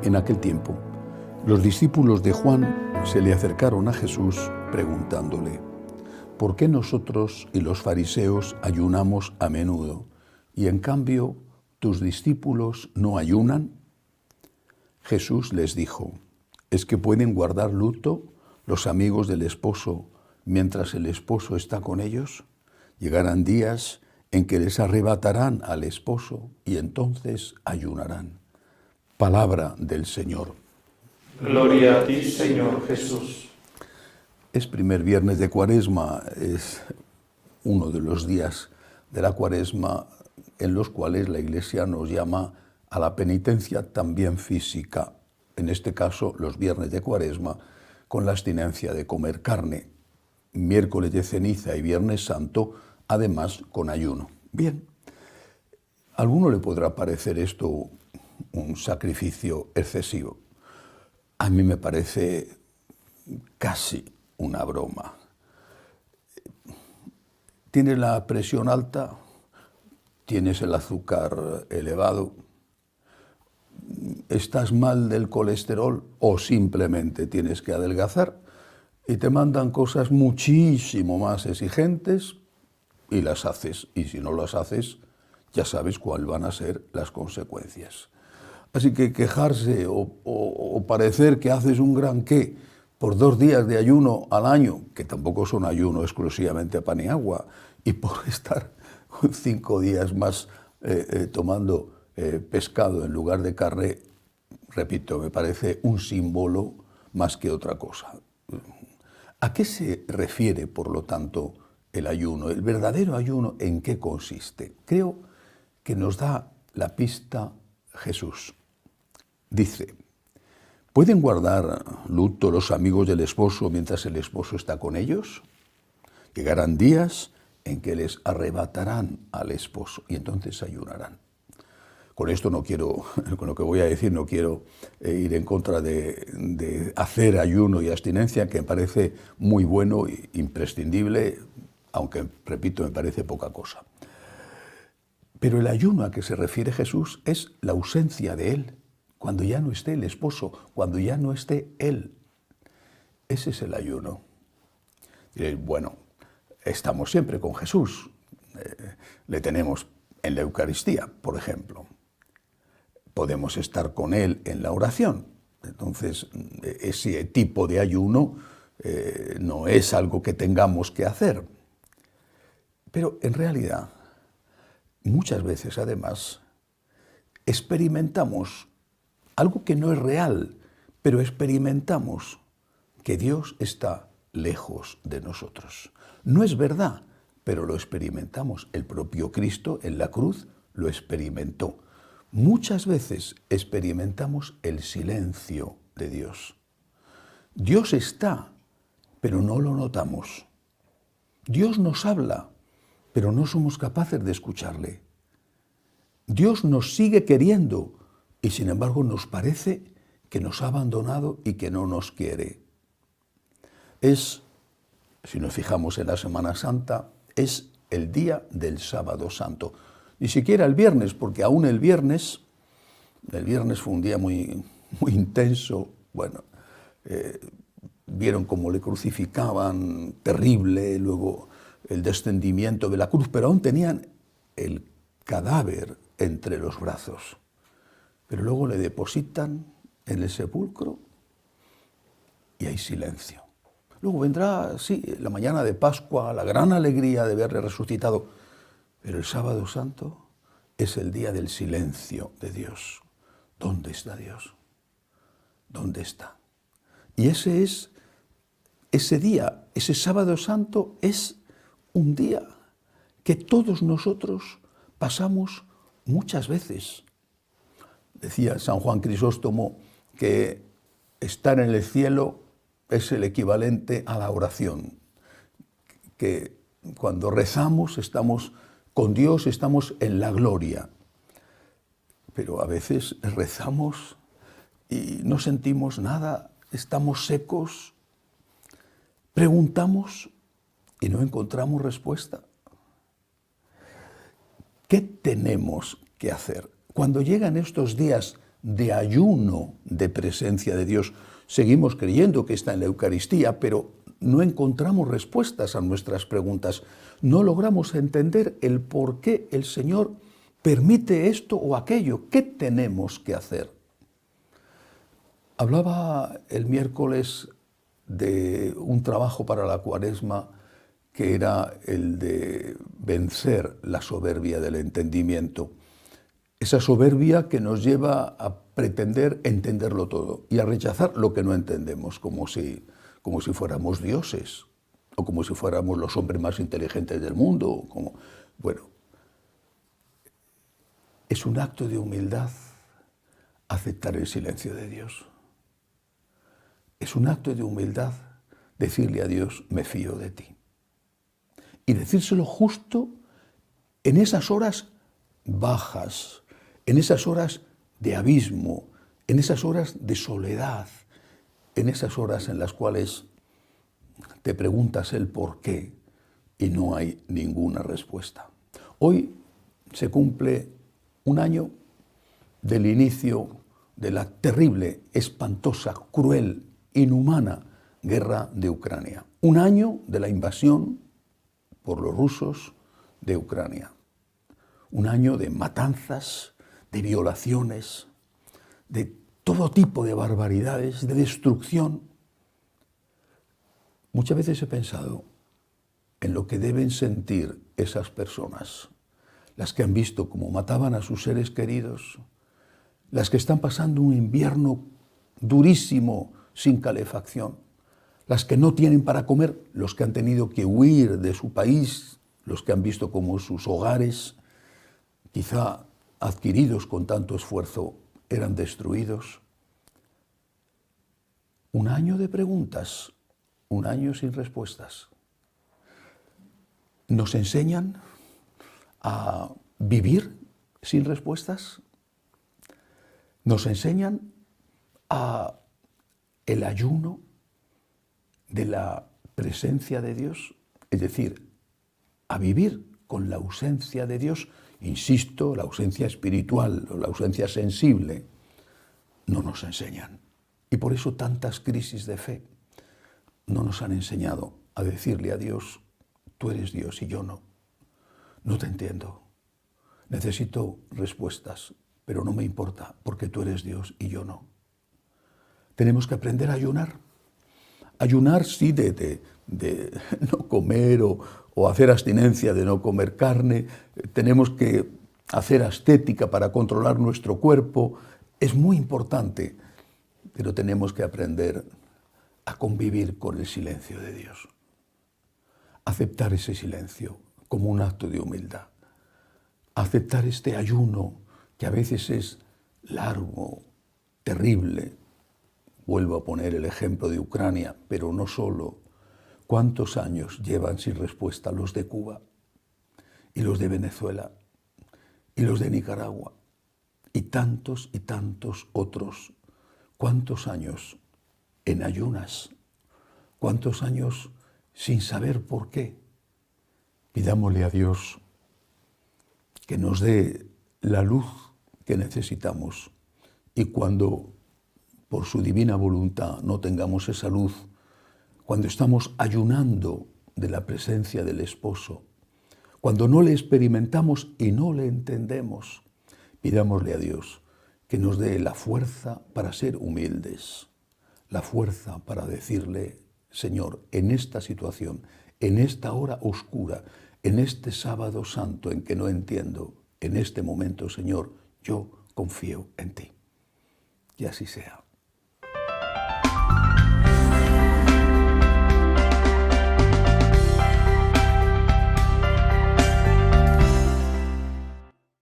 En aquel tiempo, los discípulos de Juan se le acercaron a Jesús preguntándole: ¿por qué nosotros y los fariseos ayunamos a menudo y en cambio tus discípulos no ayunan? Jesús les dijo: ¿es que pueden guardar luto los amigos del esposo mientras el esposo está con ellos? Llegarán días en que les arrebatarán al esposo y entonces ayunarán. Palabra del Señor. Gloria a ti, Señor Jesús. Es primer viernes de Cuaresma, es uno de los días de la Cuaresma en los cuales la Iglesia nos llama a la penitencia también física, en este caso los viernes de Cuaresma, con la abstinencia de comer carne, miércoles de ceniza y viernes santo, además con ayuno. Bien, a alguno le podrá parecer esto un sacrificio excesivo. A mí me parece casi una broma. Tienes la presión alta, tienes el azúcar elevado, estás mal del colesterol o simplemente tienes que adelgazar y te mandan cosas muchísimo más exigentes y las haces. Y si no las haces, ya sabes cuáles van a ser las consecuencias. Así que quejarse o parecer que haces un gran qué por 2 días de ayuno al año, que tampoco son ayuno exclusivamente a pan y agua, y por estar 5 días más tomando pescado en lugar de carne, repito, me parece un símbolo más que otra cosa. ¿A qué se refiere, por lo tanto, el ayuno? ¿El verdadero ayuno en qué consiste? Creo que nos da la pista Jesús. Dice: ¿pueden guardar luto los amigos del esposo mientras el esposo está con ellos? Llegarán días en que les arrebatarán al esposo y entonces ayunarán. Con esto no quiero, con lo que voy a decir, no quiero ir en contra de hacer ayuno y abstinencia, que me parece muy bueno e imprescindible, aunque, repito, me parece poca cosa. Pero el ayuno a que se refiere Jesús es la ausencia de Él, cuando ya no esté el esposo, cuando ya no esté Él. Ese es el ayuno. Diréis, bueno, estamos siempre con Jesús, le tenemos en la Eucaristía, por ejemplo. Podemos estar con Él en la oración. Entonces, ese tipo de ayuno no es algo que tengamos que hacer. Pero en realidad, muchas veces además, experimentamos algo que no es real, pero experimentamos que Dios está lejos de nosotros. No es verdad, pero lo experimentamos. El propio Cristo en la cruz lo experimentó. Muchas veces experimentamos el silencio de Dios. Dios está, pero no lo notamos. Dios nos habla, pero no somos capaces de escucharle. Dios nos sigue queriendo y sin embargo nos parece que nos ha abandonado y que no nos quiere. Si nos fijamos en la Semana Santa, es el día del Sábado Santo. Ni siquiera el viernes, porque aún el viernes fue un día muy, muy intenso. Bueno, vieron cómo le crucificaban, terrible, luego el descendimiento de la cruz, pero aún tenían el cadáver entre los brazos. Pero luego le depositan en el sepulcro y hay silencio. Luego vendrá, sí, la mañana de Pascua, la gran alegría de verle resucitado. Pero el Sábado Santo es el día del silencio de Dios. ¿Dónde está Dios? ¿Dónde está? Y ese día, ese Sábado Santo es un día que todos nosotros pasamos muchas veces. Decía San Juan Crisóstomo que estar en el cielo es el equivalente a la oración, que cuando rezamos estamos con Dios, estamos en la gloria, pero a veces rezamos y no sentimos nada, estamos secos, preguntamos y no encontramos respuesta. ¿Qué tenemos que hacer? Cuando llegan estos días de ayuno de presencia de Dios. Seguimos creyendo que está en la Eucaristía, pero no encontramos respuestas a nuestras preguntas. No logramos entender el por qué el Señor permite esto o aquello. ¿Qué tenemos que hacer? Hablaba el miércoles de un trabajo para la Cuaresma que era el de vencer la soberbia del entendimiento. Esa soberbia que nos lleva a pretender entenderlo todo y a rechazar lo que no entendemos, como si fuéramos dioses o como si fuéramos los hombres más inteligentes del mundo. Bueno, es un acto de humildad aceptar el silencio de Dios. Es un acto de humildad decirle a Dios, me fío de ti. Y decírselo justo en esas horas bajas, en esas horas de abismo, en esas horas de soledad, en esas horas en las cuales te preguntas el por qué y no hay ninguna respuesta. Hoy se cumple un año del inicio de la terrible, espantosa, cruel, inhumana guerra de Ucrania. Un año de la invasión por los rusos de Ucrania. Un año de matanzas, de violaciones, de todo tipo de barbaridades, de destrucción. Muchas veces he pensado en lo que deben sentir esas personas, las que han visto cómo mataban a sus seres queridos, las que están pasando un invierno durísimo sin calefacción, las que no tienen para comer, los que han tenido que huir de su país, los que han visto cómo sus hogares, quizá adquiridos con tanto esfuerzo, eran destruidos. Un año de preguntas, un año sin respuestas. ¿Nos enseñan a vivir sin respuestas? ¿Nos enseñan a el ayuno de la presencia de Dios? Es decir, a vivir con la ausencia de Dios. Insisto, la ausencia espiritual o la ausencia sensible no nos enseñan. Y por eso tantas crisis de fe no nos han enseñado a decirle a Dios, tú eres Dios y yo no. No te entiendo. Necesito respuestas, pero no me importa porque tú eres Dios y yo no. Tenemos que aprender a ayunar. Ayunar sí de no comer o hacer abstinencia de no comer carne. Tenemos que hacer ascética para controlar nuestro cuerpo. Es muy importante, pero tenemos que aprender a convivir con el silencio de Dios. Aceptar ese silencio como un acto de humildad. Aceptar este ayuno que a veces es largo, terrible. Vuelvo a poner el ejemplo de Ucrania, pero no solo. ¿Cuántos años llevan sin respuesta los de Cuba y los de Venezuela y los de Nicaragua y tantos otros? ¿Cuántos años en ayunas? ¿Cuántos años sin saber por qué? Pidámosle a Dios que nos dé la luz que necesitamos y cuando por su divina voluntad no tengamos esa luz, cuando estamos ayunando de la presencia del Esposo, cuando no le experimentamos y no le entendemos, pidámosle a Dios que nos dé la fuerza para ser humildes, la fuerza para decirle, Señor, en esta situación, en esta hora oscura, en este sábado santo en que no entiendo, en este momento, Señor, yo confío en ti. Y así sea.